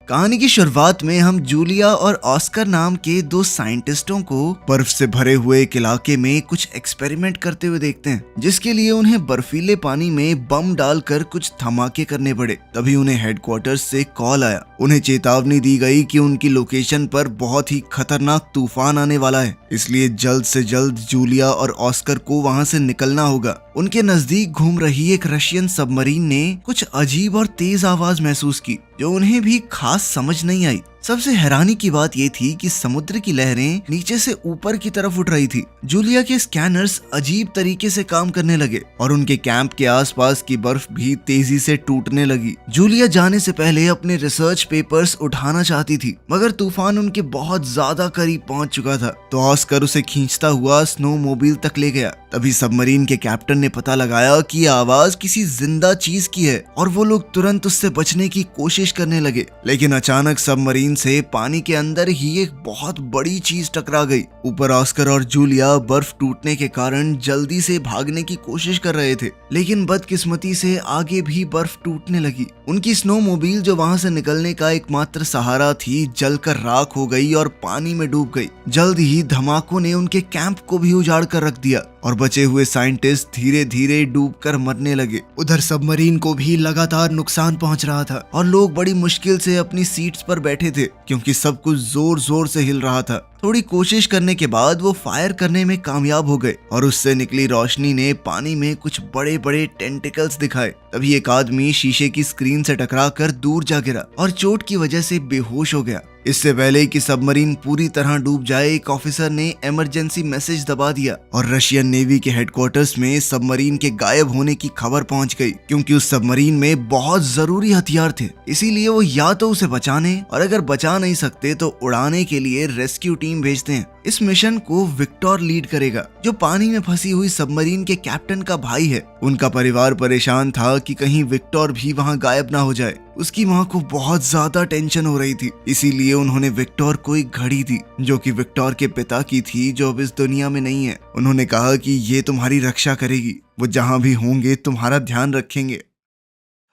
कहानी की शुरुआत में हम जूलिया और ऑस्कर नाम के दो साइंटिस्टों को बर्फ से भरे हुए एक इलाके में कुछ एक्सपेरिमेंट करते हुए देखते हैं, जिसके लिए उन्हें बर्फीले पानी में बम डालकर कुछ धमाके करने पड़े। तभी उन्हें हेडक्वार्टर्स से कॉल आया। उन्हें चेतावनी दी गई कि उनकी लोकेशन पर बहुत ही खतरनाक तूफान आने वाला है, इसलिए जल्द से जल्द जूलिया और ऑस्कर को वहां से निकलना होगा। उनके नजदीक घूम रही एक रशियन सबमरीन ने कुछ अजीब और तेज आवाज महसूस की, जो उन्हें भी खास समझ नहीं आई। सबसे हैरानी की बात ये थी कि समुद्र की लहरें नीचे से ऊपर की तरफ उठ रही थी। जूलिया के स्कैनर्स अजीब तरीके से काम करने लगे और उनके कैंप के आसपास की बर्फ भी तेजी से टूटने लगी। जूलिया जाने से पहले अपने रिसर्च पेपर्स उठाना चाहती थी, मगर तूफान उनके बहुत ज्यादा करीब पहुंच चुका था, तो ऑस्कर उसे खींचता हुआ स्नो मोबिल तक ले गया। तभी सबमरीन के कैप्टन ने पता लगाया कि ये आवाज किसी जिंदा चीज की है और वो लोग तुरंत उससे बचने की कोशिश करने लगे। लेकिन अचानक सबमरीन से पानी के अंदर ही एक बहुत बड़ी चीज टकरा गई। ऊपर ऑस्कर और जूलिया बर्फ टूटने के कारण जल्दी से भागने की कोशिश कर रहे थे, लेकिन बदकिस्मती से आगे भी बर्फ टूटने लगी। उनकी स्नो मोबिल जो वहां से निकलने का एकमात्र सहारा थी, जलकर राख हो गई और पानी में डूब गई। जल्द ही धमाकों ने उनके कैंप को भी उजाड़ कर रख दिया और बचे हुए साइंटिस्ट धीरे धीरे डूबकर मरने लगे। उधर सबमरीन को भी लगातार नुकसान पहुंच रहा था और लोग बड़ी मुश्किल से अपनी सीट्स पर बैठे थे, क्योंकि सब कुछ जोर जोर से हिल रहा था। थोड़ी कोशिश करने के बाद वो फायर करने में कामयाब हो गए और उससे निकली रोशनी ने पानी में कुछ बड़े बड़े टेंटिकल्स दिखाए। तभी एक आदमी शीशे की स्क्रीन से टकराकर दूर जा गिरा और चोट की वजह से बेहोश हो गया। इससे पहले कि सबमरीन पूरी तरह डूब जाए, एक ऑफिसर ने इमरजेंसी मैसेज दबा दिया और रशियन नेवी के हेडक्वार्टर्स में सबमरीन के गायब होने की खबर पहुंच गई, क्योंकि उस सबमरीन में बहुत जरूरी हथियार थे। इसीलिए वो या तो उसे बचाने और अगर बचा नहीं सकते तो उड़ाने के लिए रेस्क्यू टीम भेजते हैं। इस मिशन को विक्टर लीड करेगा, जो पानी में फंसी हुई सबमरीन के कैप्टन का भाई है। उनका परिवार परेशान था कि कहीं विक्टर भी वहां गायब ना हो जाए। उसकी मां को बहुत ज्यादा टेंशन हो रही थी, इसीलिए उन्होंने विक्टर को एक घड़ी दी, जो कि विक्टर के पिता की थी, जो अब इस दुनिया में नहीं है। उन्होंने कहा कि ये तुम्हारी रक्षा करेगी, वो जहां भी होंगे तुम्हारा ध्यान रखेंगे।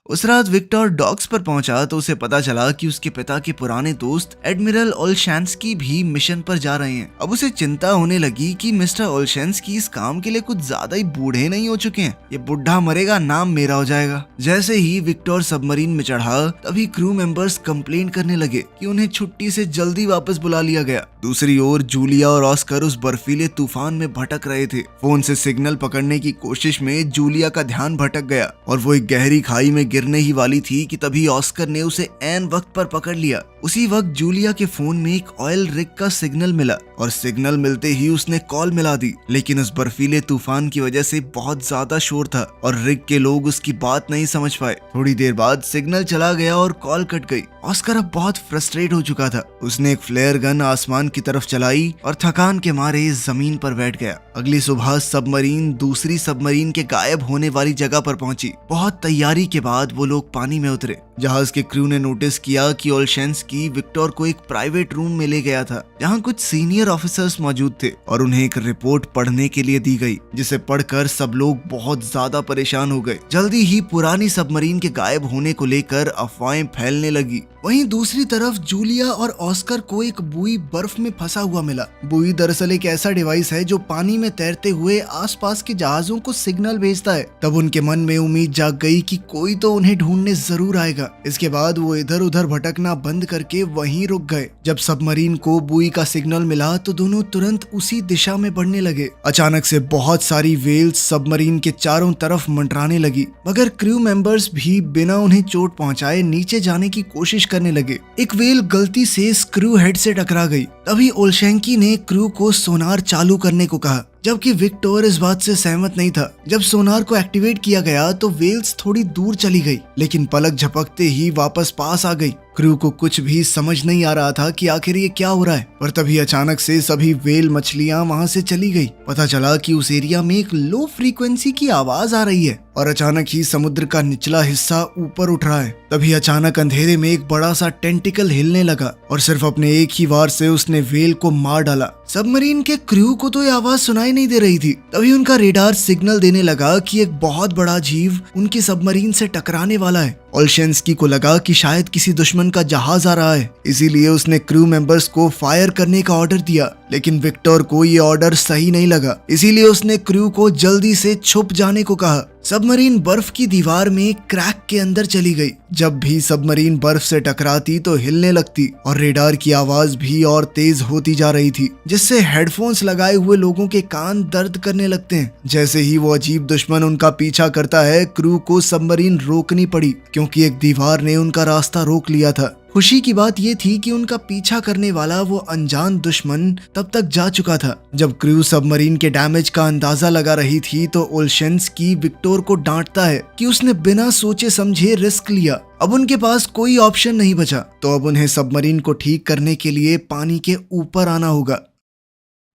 उस रात विक्टर डॉक्स पर पहुंचा तो उसे पता चला कि उसके पिता के पुराने दोस्त एडमिरल ओलशैंस्की भी मिशन पर जा रहे हैं। अब उसे चिंता होने लगी कि मिस्टर ओलशैंस्की इस काम के लिए कुछ ज्यादा ही बूढ़े नहीं हो चुके हैं। ये बुढ़ा मरेगा, नाम मेरा हो जाएगा। जैसे ही विक्टर सबमरीन में चढ़ा, तभी क्रू मेंबर्स कंप्लेन करने लगे कि उन्हें छुट्टी से जल्दी वापस बुला लिया गया। दूसरी ओर जूलिया और ऑस्कर उस बर्फीले तूफान में भटक रहे थे। फोन से सिग्नल पकड़ने की कोशिश में जूलिया का ध्यान भटक गया और वो एक गहरी खाई में गिरने ही वाली थी कि तभी ऑस्कर ने उसे ऐन वक्त पर पकड़ लिया। उसी वक्त जूलिया के फोन में एक ऑयल रिग का सिग्नल मिला और सिग्नल मिलते ही उसने कॉल मिला दी, लेकिन उस बर्फीले तूफान की वजह से बहुत ज्यादा शोर था और रिग के लोग उसकी बात नहीं समझ पाए। थोड़ी देर बाद सिग्नल चला गया और कॉल कट गई। ऑस्कर अब बहुत फ्रस्ट्रेट हो चुका था। उसने एक फ्लेयर गन आसमान की तरफ चलाई और थकान के मारे जमीन पर बैठ गया। अगली सुबह सबमरीन दूसरी सबमरीन के गायब होने वाली जगह पर पहुंची। बहुत तैयारी के बाद वो लोग पानी में उतरे। जहाज के क्रू ने नोटिस किया कि ओलशैंस्की विक्टर को एक प्राइवेट रूम में ले गया था, जहां कुछ सीनियर ऑफिसर्स मौजूद थे और उन्हें एक रिपोर्ट पढ़ने के लिए दी गई, जिसे पढ़कर सब लोग बहुत ज्यादा परेशान हो गए। जल्दी ही पुरानी सबमरीन के गायब होने को लेकर अफवाहें फैलने लगी। वहीं दूसरी तरफ जूलिया और ऑस्कर को एक बुई बर्फ में फंसा हुआ मिला। बुई दरअसल एक ऐसा डिवाइस है जो पानी में तैरते हुए आसपास के जहाजों को सिग्नल भेजता है। तब उनके मन में उम्मीद जाग गई कि कोई तो उन्हें ढूंढने जरूर आएगा। इसके बाद वो इधर उधर भटकना बंद करके वहीं रुक गए। जब सबमरीन को बुई का सिग्नल मिला तो दोनों तुरंत उसी दिशा में बढ़ने लगे। अचानक से बहुत सारी वेल्स सबमरीन के चारों तरफ मंडराने लगी, मगर क्रू मेंबर्स भी बिना उन्हें चोट पहुंचाए नीचे जाने की कोशिश करने लगे। एक वेल गलती से स्क्रू हेड से टकरा गई। तभी ओलशैंकी ने क्रू को सोनार चालू करने को कहा, जबकि विक्टर इस बात से सहमत नहीं था। जब सोनार को एक्टिवेट किया गया तो वेल्स थोड़ी दूर चली गई, लेकिन पलक झपकते ही वापस पास आ गई। क्रू को कुछ भी समझ नहीं आ रहा था कि आखिर ये क्या हो रहा है, पर तभी अचानक से सभी वेल मछलियां वहां से चली गई। पता चला कि उस एरिया में एक लो फ्रीक्वेंसी की आवाज आ रही है और अचानक ही समुद्र का निचला हिस्सा ऊपर उठ रहा है। तभी अचानक अंधेरे में एक बड़ा सा टेंटिकल हिलने लगा और सिर्फ अपने एक ही वार से उसने वेल को मार डाला। सबमरीन के क्रू को तो ये आवाज सुनाई नहीं दे रही थी। तभी उनका रेडार सिग्नल देने लगा कि एक बहुत बड़ा जीव उनकी सबमरीन से टकराने वाला है। ओल्शेंस्की को लगा कि शायद किसी दुश्मन का जहाज आ रहा है, इसीलिए उसने क्रू मेंबर्स को फायर करने का ऑर्डर दिया। लेकिन विक्टर को ये ऑर्डर सही नहीं लगा, इसीलिए उसने क्रू को जल्दी से छुप जाने को कहा। सबमरीन बर्फ की दीवार में क्रैक के अंदर चली गई। जब भी सबमरीन बर्फ से टकराती तो हिलने लगती और रेडार की आवाज भी और तेज होती जा रही थी, जिससे हेडफोन्स लगाए हुए लोगों के कान दर्द करने लगते हैं। जैसे ही वो अजीब दुश्मन उनका पीछा करता है, क्रू को सबमरीन रोकनी पड़ी क्योंकि एक दीवार ने उनका रास्ता रोक लिया था। खुशी की बात यह थी कि उनका पीछा करने वाला वो अनजान दुश्मन तब तक जा चुका था। जब क्रू सबमरीन के डैमेज का अंदाजा लगा रही थी तो ओल्शेंस्की विक्टर को डांटता है कि उसने बिना सोचे समझे रिस्क लिया। अब उनके पास कोई ऑप्शन नहीं बचा, तो अब उन्हें सबमरीन को ठीक करने के लिए पानी के ऊपर आना होगा।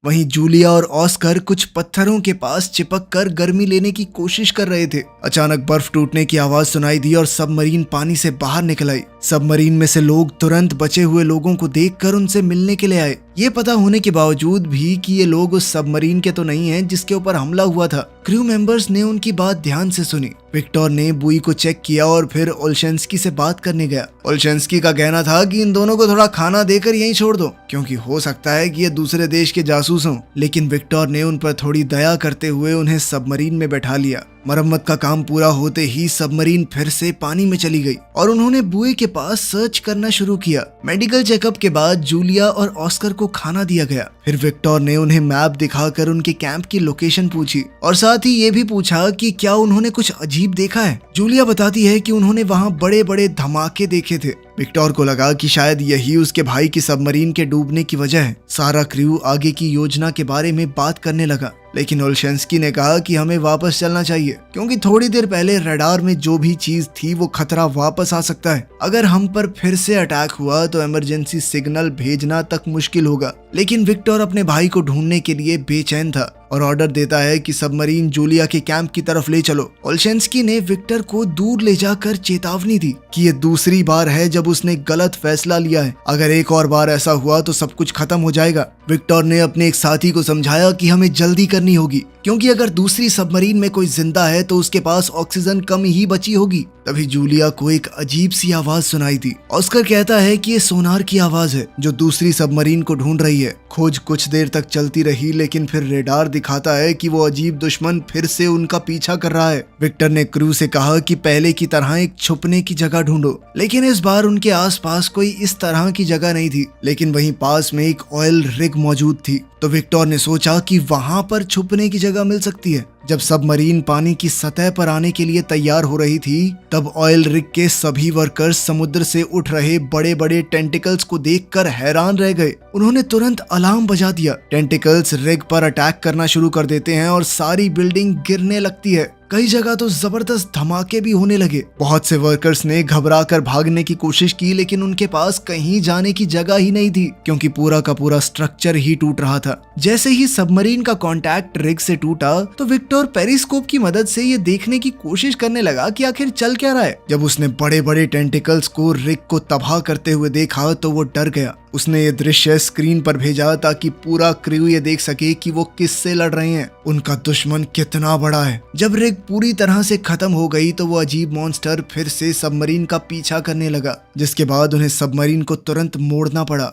वहीं जूलिया और ऑस्कर कुछ पत्थरों के पास चिपक कर गर्मी लेने की कोशिश कर रहे थे। अचानक बर्फ टूटने की आवाज सुनाई दी और सबमरीन पानी से बाहर निकल आई। सबमरीन में से लोग तुरंत बचे हुए लोगों को देखकर उनसे मिलने के लिए आए, ये पता होने के बावजूद भी कि ये लोग उस सबमरीन के तो नहीं हैं जिसके ऊपर हमला हुआ था। क्रू मेंबर्स ने उनकी बात ध्यान से सुनी। विक्टर ने बुई को चेक किया और फिर ओल्शेंस्की से बात करने गया। ओल्शेंस्की का कहना था कि इन दोनों को थोड़ा खाना देकर यहीं छोड़ दो, क्योंकि हो सकता है कि ये दूसरे देश के जासूस हों। लेकिन विक्टर ने उन पर थोड़ी दया करते हुए उन्हें सबमरीन में बैठा लिया। मरम्मत का काम पूरा होते ही सबमरीन फिर से पानी में चली गई और उन्होंने बुए के पास सर्च करना शुरू किया। मेडिकल चेकअप के बाद जूलिया और ऑस्कर को खाना दिया गया। फिर विक्टर ने उन्हें मैप दिखाकर उनके कैंप की लोकेशन पूछी और साथ ही ये भी पूछा कि क्या उन्होंने कुछ अजीब देखा है। जूलिया बताती है कि उन्होंने वहाँ बड़े बड़े धमाके देखे थे। विक्टर को लगा कि शायद यही उसके भाई की सबमरीन के डूबने की वजह है। सारा क्रू आगे की योजना के बारे में बात करने लगा, लेकिन ओल्शेंस्की ने कहा कि हमें वापस चलना चाहिए क्योंकि थोड़ी देर पहले रडार में जो भी चीज थी वो खतरा वापस आ सकता है। अगर हम पर फिर से अटैक हुआ तो इमरजेंसी सिग्नल भेजना तक मुश्किल होगा। लेकिन विक्टर अपने भाई को ढूंढने के लिए बेचैन था और ऑर्डर देता है कि सबमरीन जूलिया के कैंप की तरफ ले चलो। ओल्शेंस्की ने विक्टर को दूर ले जाकर चेतावनी दी कि ये दूसरी बार है जब उसने गलत फैसला लिया है। अगर एक और बार ऐसा हुआ तो सब कुछ खत्म हो जाएगा। विक्टर ने अपने एक साथी को समझाया कि हमें जल्दी करनी होगी क्योंकि अगर दूसरी सबमरीन में कोई जिंदा है तो उसके पास ऑक्सीजन कम ही बची होगी। तभी जूलिया को एक अजीब सी आवाज सुनाई दी। ऑस्कर कहता है कि ये सोनार की आवाज है जो दूसरी सबमरीन को ढूंढ रही है। खोज कुछ देर तक चलती रही, लेकिन फिर रेडार दिखाता है कि वो अजीब दुश्मन फिर से उनका पीछा कर रहा है। विक्टर ने क्रू से कहा कि पहले की तरह एक छुपने की जगह ढूंढो, लेकिन इस बार उनके आसपास कोई इस तरह की जगह नहीं थी। लेकिन वहीं पास में एक ऑयल रिग मौजूद थी, तो विक्टर ने सोचा कि वहां पर छुपने की जगह मिल सकती है। जब सबमरीन पानी की सतह पर आने के लिए तैयार हो रही थी, तब ऑयल रिग के सभी वर्कर्स समुद्र से उठ रहे बड़े बड़े टेंटिकल्स को देखकर हैरान रह गए। उन्होंने तुरंत अलार्म बजा दिया। टेंटिकल्स रिग पर अटैक करना शुरू कर देते हैं और सारी बिल्डिंग गिरने लगती है। कई जगह तो जबरदस्त धमाके भी होने लगे। बहुत से वर्कर्स ने घबराकर भागने की कोशिश की, लेकिन उनके पास कहीं जाने की जगह ही नहीं थी क्योंकि पूरा का पूरा स्ट्रक्चर ही टूट रहा था। जैसे ही सबमरीन का कांटेक्ट रिग से टूटा तो विक्टर पेरिस्कोप की मदद से ये देखने की कोशिश करने लगा कि आखिर चल क्या रहा है। जब उसने बड़े बड़े टेंटिकल्स को रिग को तबाह करते हुए देखा तो वो डर गया। उसने ये दृश्य स्क्रीन पर भेजा ताकि पूरा क्रू ये देख सके कि वो किससे लड़ रहे हैं, उनका दुश्मन कितना बड़ा है। जब रिग पूरी तरह से खत्म हो गई तो वो अजीब मॉन्स्टर फिर से सबमरीन का पीछा करने लगा, जिसके बाद उन्हें सबमरीन को तुरंत मोड़ना पड़ा।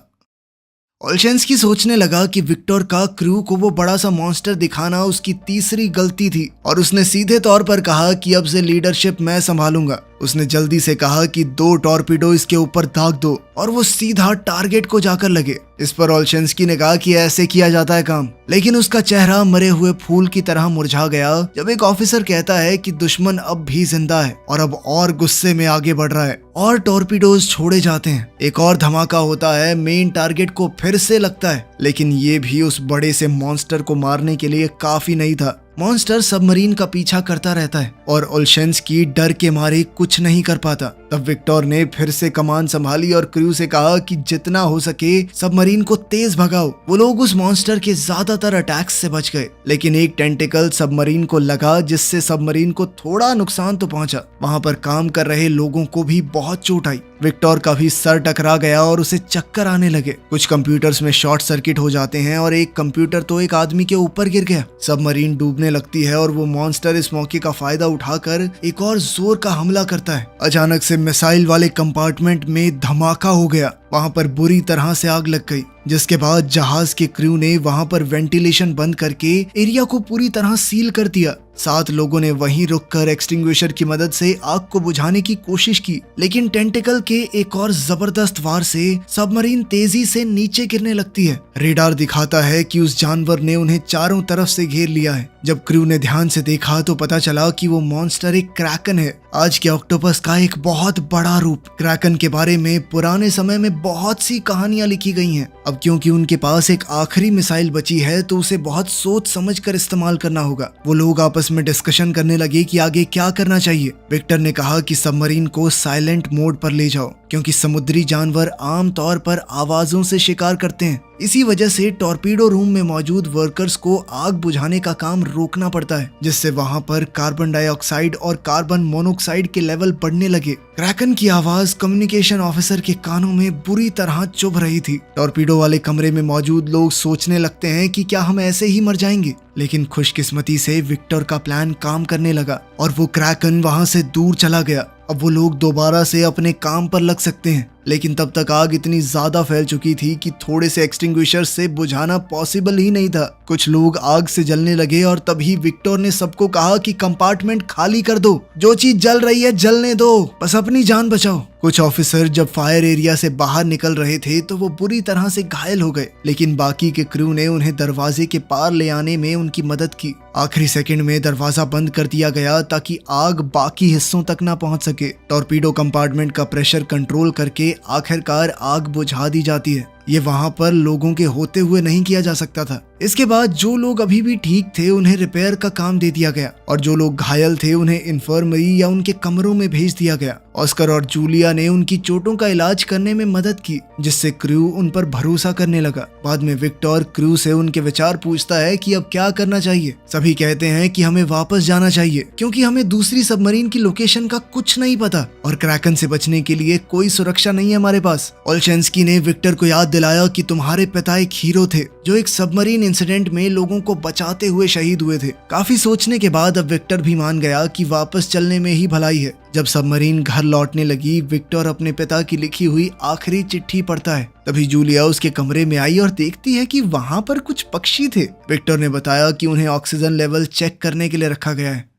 ओल्शेंस्की सोचने लगा कि विक्टर का क्रू को वो बड़ा सा मॉन्स्टर दिखाना उसकी तीसरी गलती थी और उसने सीधे तौर पर कहा कि अब से लीडरशिप मैं संभालूंगा। उसने जल्दी से कहा कि 2 टॉर्पीडो इसके ऊपर दाग दो और वो सीधा टारगेट को जाकर लगे। इस पर ओल्शेंस्की ने कहा कि ऐसे किया जाता है काम, लेकिन उसका चेहरा मरे हुए फूल की तरह मुरझा गया जब एक ऑफिसर कहता है कि दुश्मन अब भी जिंदा है और अब और गुस्से में आगे बढ़ रहा है और टॉर्पीडोज छोड़े जाते हैं। एक और धमाका होता है, मेन टारगेट को फिर से लगता है, लेकिन ये भी उस बड़े से मॉन्स्टर को मारने के लिए काफी नहीं था। मॉन्स्टर सबमरीन का पीछा करता रहता है और ओल्शेंस्की डर के मारे कुछ नहीं कर पाता। तब विक्टर ने फिर से कमान संभाली और क्रू से कहा कि जितना हो सके सबमरीन को तेज भगाओ। वो लोग उस मॉन्स्टर के ज्यादातर अटैक्स से बच गए, लेकिन एक टेंटिकल सबमरीन को लगा जिससे सबमरीन को थोड़ा नुकसान तो पहुंचा। वहां पर काम कर रहे लोगों को भी बहुत चोट आई। विक्टर का भी सर टकरा गया और उसे चक्कर आने लगे। कुछ कंप्यूटर्स में शॉर्ट सर्किट हो जाते हैं और एक कंप्यूटर तो एक आदमी के ऊपर गिर गया। सबमरीन डूबने डूबने लगती है और वो मॉन्स्टर इस मौके का फायदा उठाकर एक और जोर का हमला करता है। अचानक से मिसाइल वाले कंपार्टमेंट में धमाका हो गया। वहां पर बुरी तरह से आग लग गई, जिसके बाद जहाज के क्रू ने वहां पर वेंटिलेशन बंद करके एरिया को पूरी तरह सील कर दिया। 7 लोगों ने वहीं रुककर एक्सटिंग्विशर की मदद से आग को बुझाने की कोशिश की, लेकिन टेंटिकल के एक और जबरदस्त वार से सबमरीन तेजी से नीचे गिरने लगती है। रेडार दिखाता है कि उस जानवर ने उन्हें चारों तरफ से घेर लिया है। जब क्रू ने ध्यान से देखा तो पता चला कि वो मॉन्स्टर एक क्रैकन है, आज के ऑक्टोपस का एक बहुत बड़ा रूप। क्रैकन के बारे में पुराने समय में बहुत सी कहानियां लिखी गई हैं। अब क्योंकि उनके पास एक आखिरी मिसाइल बची है तो उसे बहुत सोच समझ कर इस्तेमाल करना होगा। वो लोग आपस में डिस्कशन करने लगे कि आगे क्या करना चाहिए। विक्टर ने कहा कि सबमरीन को साइलेंट मोड पर ले जाओ, क्योंकि समुद्री जानवर आमतौर पर आवाजों से शिकार करते हैं। इसी वजह से टॉर्पीडो रूम में मौजूद वर्कर्स को आग बुझाने का काम रोकना पड़ता है, जिससे वहां पर कार्बन डाइऑक्साइड और कार्बन मोनोऑक्साइड के लेवल बढ़ने लगे। क्रैकन की आवाज कम्युनिकेशन ऑफिसर के कानों में बुरी तरह चुभ रही थी। टॉर्पीडो वाले कमरे में मौजूद लोग सोचने लगते हैं कि क्या हम ऐसे ही मर जाएंगे, लेकिन खुशकिस्मती से विक्टर का प्लान काम करने लगा और वो क्रैकन वहां से दूर चला गया। अब वो लोग दोबारा से अपने काम पर लग सकते हैं, लेकिन तब तक आग इतनी ज्यादा फैल चुकी थी कि थोड़े से एक्सटिंग्विशर से बुझाना पॉसिबल ही नहीं था। कुछ लोग आग से जलने लगे और तभी विक्टर ने सबको कहा कि कंपार्टमेंट खाली कर दो, जो चीज जल रही है जलने दो, बस अपनी जान बचाओ। कुछ ऑफिसर जब फायर एरिया से बाहर निकल रहे थे तो वो बुरी तरह से घायल हो गए, लेकिन बाकी के क्रू ने उन्हें दरवाजे के पार ले आने में उनकी मदद की। आखिरी सेकंड में दरवाजा बंद कर दिया गया ताकि आग बाकी हिस्सों तक ना पहुंच सके। टॉर्पीडो कंपार्टमेंट का प्रेशर कंट्रोल करके आखिरकार आग बुझा दी जाती है। ये वहां पर लोगों के होते हुए नहीं किया जा सकता था। इसके बाद जो लोग अभी भी ठीक थे उन्हें रिपेयर का काम दे दिया गया और जो लोग घायल थे उन्हें इन्फर्मरी या उनके कमरों में भेज दिया गया। ऑस्कर और जूलिया ने उनकी चोटों का इलाज करने में मदद की, जिससे क्रू उन पर भरोसा करने लगा। बाद में विक्टर क्रू से उनके विचार पूछता है कि अब क्या करना चाहिए। सभी कहते हैं कि हमें वापस जाना चाहिए, क्योंकि हमें दूसरी सबमरीन की लोकेशन का कुछ नहीं पता और क्रैकन से बचने के लिए कोई सुरक्षा नहीं है हमारे पास। ओल्शेंस्की ने विक्टर को याद दिलाया कि तुम्हारे पिता एक हीरो थे जो एक सबमरीन इंसिडेंट में लोगों को बचाते हुए शहीद हुए थे। काफी सोचने के बाद अब विक्टर भी मान गया कि वापस चलने में ही भलाई है। जब सबमरीन घर लौटने लगी, विक्टर अपने पिता की लिखी हुई आखिरी चिट्ठी पढ़ता है। तभी जूलिया उसके कमरे में आई और देखती है कि वहां पर कुछ पक्षी थे। विक्टर ने बताया कि उन्हें ऑक्सीजन लेवल चेक करने के लिए रखा गया है।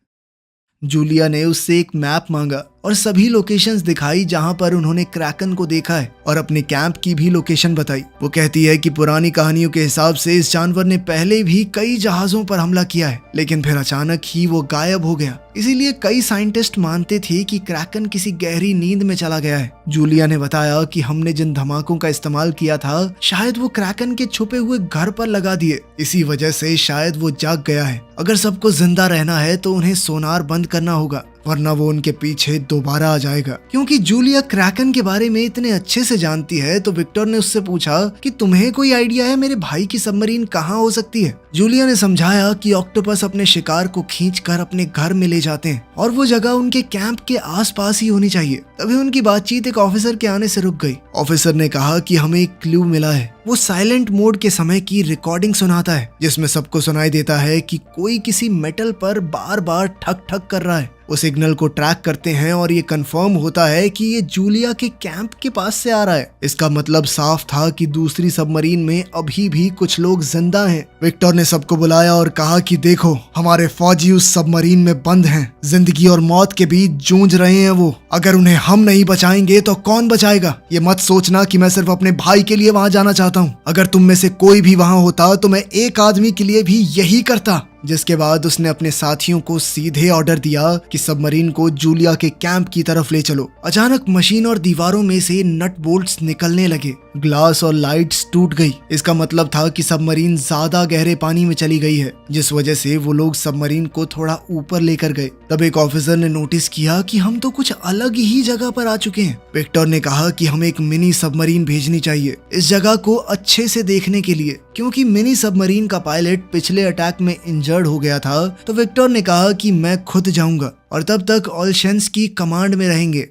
जूलिया ने उससे एक मैप मांगा और सभी लोकेशंस दिखाई जहां पर उन्होंने क्रैकन को देखा है और अपने कैंप की भी लोकेशन बताई। वो कहती है कि पुरानी कहानियों के हिसाब से इस जानवर ने पहले भी कई जहाजों पर हमला किया है, लेकिन फिर अचानक ही वो गायब हो गया। इसीलिए कई साइंटिस्ट मानते थे कि क्रैकन किसी गहरी नींद में चला गया है। जूलिया ने बताया कि हमने जिन धमाकों का इस्तेमाल किया था शायद वो क्रैकन के छुपे हुए घर पर लगा दिए, इसी वजह से शायद वो जाग गया है। अगर सबको जिंदा रहना है तो उन्हें सोनार बंद करना होगा, वरना वो उनके पीछे दोबारा आ जाएगा। क्योंकि जूलिया क्रैकन के बारे में इतने अच्छे से जानती है तो विक्टर ने उससे पूछा कि तुम्हें कोई आइडिया है मेरे भाई की सबमरीन कहाँ हो सकती है। जूलिया ने समझाया कि ऑक्टोपस अपने शिकार को खींचकर अपने घर में ले जाते हैं और वो जगह उनके कैंप के आसपास ही होनी चाहिए। तभी उनकी बातचीत एक ऑफिसर के आने से रुक गई। ऑफिसर ने कहा कि हमें एक क्लू मिला है। वो साइलेंट मोड के समय की रिकॉर्डिंग सुनाता है, जिसमें सबको सुनाई देता है कि कोई किसी मेटल पर बार बार ठक ठक कर रहा है। वो सिग्नल को ट्रैक करते हैं और ये कंफर्म होता है कि ये जूलिया के कैंप के पास से आ रहा है। इसका मतलब साफ था कि दूसरी सबमरीन में अभी भी कुछ लोग जिंदा हैं। विक्टर ने सबको बुलाया और कहा कि देखो, हमारे फौजी उस सबमरीन में बंद हैं, जिंदगी और मौत के बीच जूझ रहे हैं वो। अगर उन्हें हम नहीं बचाएंगे तो कौन बचाएगा? ये मत सोचना कि मैं सिर्फ अपने भाई के लिए वहां जाना चाहता हूँ। अगर तुम में से कोई भी वहां होता तो मैं एक आदमी के लिए भी यही करता। जिसके बाद उसने अपने साथियों को सीधे ऑर्डर दिया कि सबमरीन को जूलिया के कैंप की तरफ ले चलो। अचानक मशीन और दीवारों में से नट बोल्ट्स निकलने लगे, ग्लास और लाइट्स टूट गई। इसका मतलब था कि सबमरीन ज्यादा गहरे पानी में चली गई है, जिस वजह से वो लोग सबमरीन को थोड़ा ऊपर लेकर गए। तब एक ऑफिसर ने नोटिस किया कि हम तो कुछ अलग ही जगह पर आ चुके हैं। विक्टर ने कहा कि हमें एक मिनी सबमरीन भेजनी चाहिए इस जगह को अच्छे से देखने के लिए, क्योंकि मिनी सबमरीन का पायलट पिछले अटैक में इंजर्ड हो गया था। तो विक्टर ने कहा कि मैं खुद जाऊंगा और तब तक ओल्शेंस्की कमांड में रहेंगे।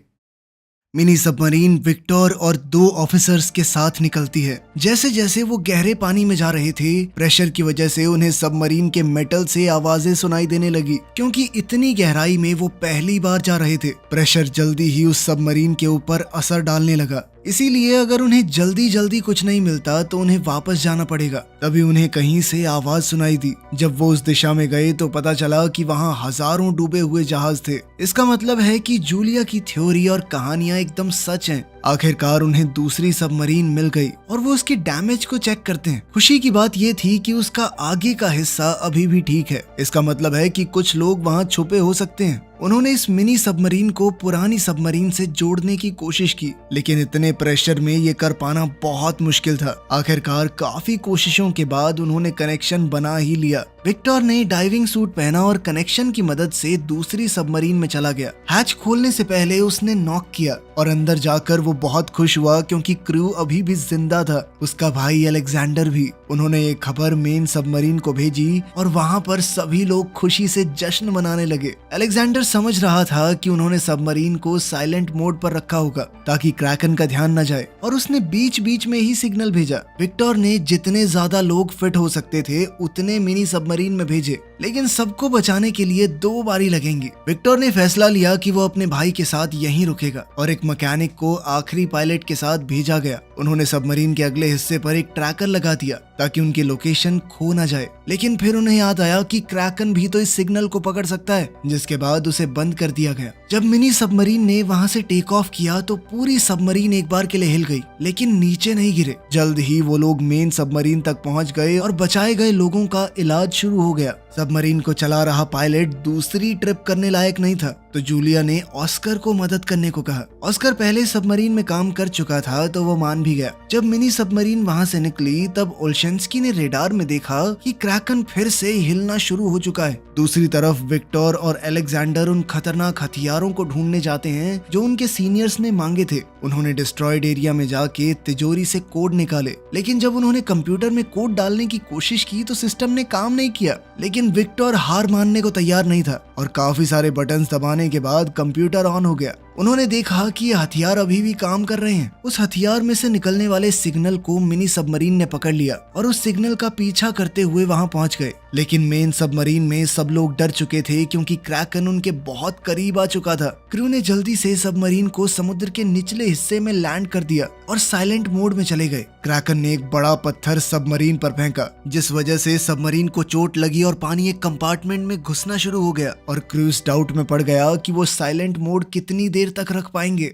मिनी सबमरीन विक्टर और 2 ऑफिसर्स के साथ निकलती है। जैसे जैसे वो गहरे पानी में जा रहे थे, प्रेशर की वजह से उन्हें सबमरीन के मेटल से आवाजें सुनाई देने लगी, क्योंकि इतनी गहराई में वो पहली बार जा रहे थे। प्रेशर जल्दी ही उस सबमरीन के ऊपर असर डालने लगा, इसीलिए अगर उन्हें जल्दी जल्दी कुछ नहीं मिलता तो उन्हें वापस जाना पड़ेगा। तभी उन्हें कहीं से आवाज सुनाई दी। जब वो उस दिशा में गए तो पता चला कि वहाँ हजारों डूबे हुए जहाज थे। इसका मतलब है कि जूलिया की थ्योरी और कहानियां एकदम सच हैं। आखिरकार उन्हें दूसरी सबमरीन मिल गई और वो उसकी डैमेज को चेक करते हैं। खुशी की बात ये थी कि उसका आगे का हिस्सा अभी भी ठीक है। इसका मतलब है कि कुछ लोग वहाँ छुपे हो सकते हैं। उन्होंने इस मिनी सबमरीन को पुरानी सबमरीन से जोड़ने की कोशिश की, लेकिन इतने प्रेशर में ये कर पाना बहुत मुश्किल था। आखिरकार काफी कोशिशों के बाद उन्होंने कनेक्शन बना ही लिया। विक्टर ने डाइविंग सूट पहना और कनेक्शन की मदद से दूसरी सबमरीन में चला गया। हैच खोलने से पहले उसने नॉक किया और अंदर जाकर वो बहुत खुश हुआ, क्योंकि क्रू अभी भी जिंदा था, उसका भाई अलेक्जेंडर भी। उन्होंने एक खबर मेन सबमरीन को भेजी और वहाँ पर सभी लोग खुशी से जश्न मनाने लगे। अलेक्जेंडर समझ रहा था कि उन्होंने सबमरीन को साइलेंट मोड पर रखा होगा ताकि क्रैकन का ध्यान न जाए, और उसने बीच बीच में ही सिग्नल भेजा। विक्टर ने जितने ज्यादा लोग फिट हो सकते थे उतने मिनी सबमरीन में भेजे, लेकिन सबको बचाने के लिए 2 बारी लगेंगी। विक्टर ने फैसला लिया कि वो अपने भाई के साथ यहीं रुकेगा और एक मैकेनिक को आखिरी पायलट के साथ भेजा गया। उन्होंने सबमरीन के अगले हिस्से पर एक ट्रैकर लगा दिया ताकि उनकी लोकेशन खो न जाए, लेकिन फिर उन्हें याद आया कि क्रैकन भी तो इस सिग्नल को पकड़ सकता है, जिसके बाद उसे बंद कर दिया गया। जब मिनी सबमरीन ने वहां से टेक ऑफ किया तो पूरी सबमरीन एक बार के लिए हिल गई, लेकिन नीचे नहीं गिरे। जल्द ही वो लोग मेन सबमरीन तक पहुंच गए और बचाए गए लोगों का इलाज शुरू हो गया। सबमरीन को चला रहा पायलट दूसरी ट्रिप करने लायक नहीं था, तो जूलिया ने ऑस्कर को मदद करने को कहा। ऑस्कर पहले सबमरीन में काम कर चुका था, तो वो मान भी गया। जब मिनी सबमरीन वहां से निकली तब ओल्शेंस्की ने रेडार में देखा कि क्रैकन फिर से हिलना शुरू हो चुका है। दूसरी तरफ विक्टर और अलेक्जेंडर उन खतरनाक हथियारों को ढूंढने जाते हैं जो उनके सीनियर्स ने मांगे थे। उन्होंने डिस्ट्रॉयड एरिया में जाके तिजोरी से कोड निकाले, लेकिन जब उन्होंने कंप्यूटर में कोड डालने की कोशिश की तो सिस्टम ने काम नहीं किया। लेकिन विक्टर हार मानने को तैयार नहीं था और काफी सारे बटन्स दबाने के बाद कंप्यूटर ऑन हो गया। उन्होंने देखा कि ये हथियार अभी भी काम कर रहे हैं। उस हथियार में से निकलने वाले सिग्नल को मिनी सबमरीन ने पकड़ लिया और उस सिग्नल का पीछा करते हुए वहां पहुंच गए। लेकिन मेन सबमरीन में सब लोग डर चुके थे, क्योंकि क्रैकन उनके बहुत करीब आ चुका था। क्रू ने जल्दी से सबमरीन को समुद्र के निचले हिस्से में लैंड कर दिया और साइलेंट मोड में चले गए। क्रैकन ने एक बड़ा पत्थर सबमरीन पर फेंका, जिस वजह से सबमरीन को चोट लगी और पानी एक कंपार्टमेंट में घुसना शुरू हो गया, और क्रूज डाउट में पड़ गया कि वो साइलेंट मोड कितनी देर तक रख पाएंगे।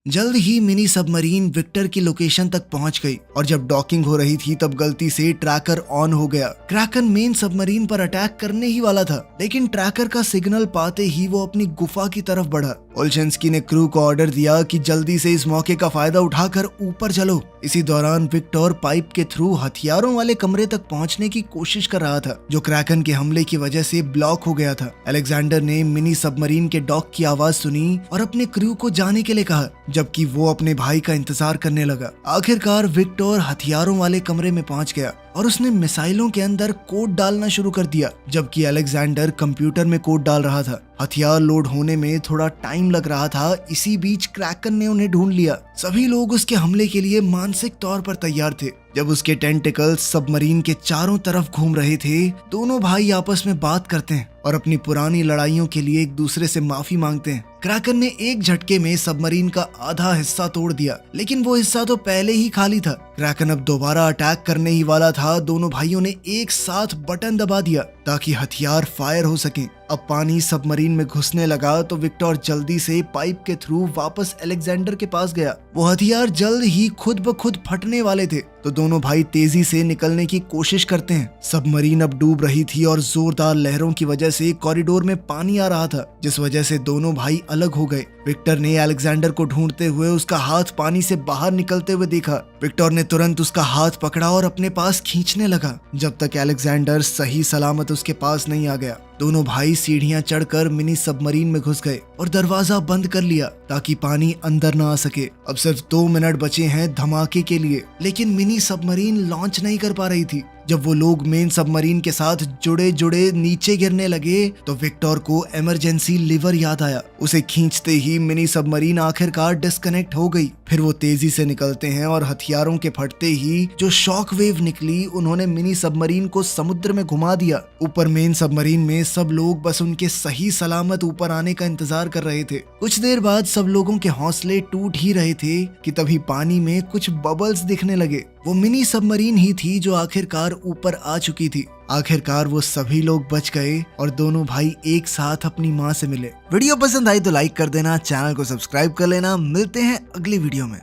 जल्द ही मिनी सबमरीन विक्टर की लोकेशन तक पहुंच गई और जब डॉकिंग हो रही थी तब गलती से ट्रैकर ऑन हो गया। क्रैकन मेन सबमरीन पर अटैक करने ही वाला था, लेकिन ट्रैकर का सिग्नल पाते ही वो अपनी गुफा की तरफ बढ़ा। ओल्शेंस्की ने क्रू को ऑर्डर दिया कि जल्दी से इस मौके का फायदा उठाकर ऊपर चलो। इसी दौरान विक्टर पाइप के थ्रू हथियारों वाले कमरे तक पहुंचने की कोशिश कर रहा था, जो क्रैकन के हमले की वजह से ब्लॉक हो गया था। अलेक्जेंडर ने मिनी सबमरीन के डॉक की आवाज सुनी और अपने क्रू को जाने के लिए कहा, जबकि वो अपने भाई का इंतजार करने लगा। आखिरकार विक्टर हथियारों वाले कमरे में पहुंच गया और उसने मिसाइलों के अंदर कोड डालना शुरू कर दिया, जबकि अलेक्जेंडर कंप्यूटर में कोड डाल रहा था। हथियार लोड होने में थोड़ा टाइम लग रहा था। इसी बीच क्रैकन ने उन्हें ढूंढ लिया। सभी लोग उसके हमले के लिए मानसिक तौर पर तैयार थे। जब उसके टेंटिकल्स सबमरीन के चारों तरफ घूम रहे थे, दोनों भाई आपस में बात करते हैं और अपनी पुरानी लड़ाइयों के लिए एक दूसरे से माफी मांगते हैं। क्रैकन ने एक झटके में सबमरीन का आधा हिस्सा तोड़ दिया, लेकिन वो हिस्सा तो पहले ही खाली था। क्रैकन अब दोबारा अटैक करने ही वाला था। दोनों भाइयों ने एक साथ बटन दबा दिया ताकि हथियार फायर हो सके। अब पानी सबमरीन में घुसने लगा तो विक्टर जल्दी से पाइप के थ्रू वापस अलेक्जेंडर के पास गया। वो हथियार जल्द ही खुद ब खुद फटने वाले थे, तो दोनों भाई तेजी से निकलने की कोशिश करते हैं। सबमरीन अब डूब रही थी और जोरदार लहरों की वजह से कॉरिडोर में पानी आ रहा था, जिस वजह से दोनों भाई अलग हो गए। विक्टर ने अलेक्जेंडर को ढूंढते हुए उसका हाथ पानी से बाहर निकलते हुए देखा। विक्टर ने तुरंत उसका हाथ पकड़ा और अपने पास खींचने लगा, जब तक अलेक्जेंडर सही सलामत उसके पास नहीं आ गया। दोनों भाई सीढ़ियां चढ़कर मिनी सबमरीन में घुस गए और दरवाजा बंद कर लिया ताकि पानी अंदर ना आ सके। अब सिर्फ 2 मिनट बचे हैं धमाके के लिए, लेकिन मिनी सबमरीन लॉन्च नहीं कर पा रही थी। जब वो लोग मेन सबमरीन के साथ जुड़े जुड़े नीचे गिरने लगे तो विक्टर को इमरजेंसी लीवर याद आया। उसे खींचते ही मिनी सबमरीन आखिरकार डिस्कनेक्ट हो गई। फिर वो तेजी से निकलते हैं और हथियारों के फटते ही जो शॉक वेव निकली उन्होंने मिनी सबमरीन को समुद्र में घुमा दिया। ऊपर मेन सबमरीन में सब लोग बस उनके सही सलामत ऊपर आने का इंतजार कर रहे थे। कुछ देर बाद सब लोगों के हौसले टूट ही रहे थे कि तभी पानी में कुछ बबल्स दिखने लगे। वो मिनी सबमरीन ही थी जो आखिरकार ऊपर आ चुकी थी। आखिरकार वो सभी लोग बच गए और दोनों भाई एक साथ अपनी माँ से मिले। वीडियो पसंद आई तो लाइक कर देना, चैनल को सब्सक्राइब कर लेना। मिलते हैं अगली वीडियो में।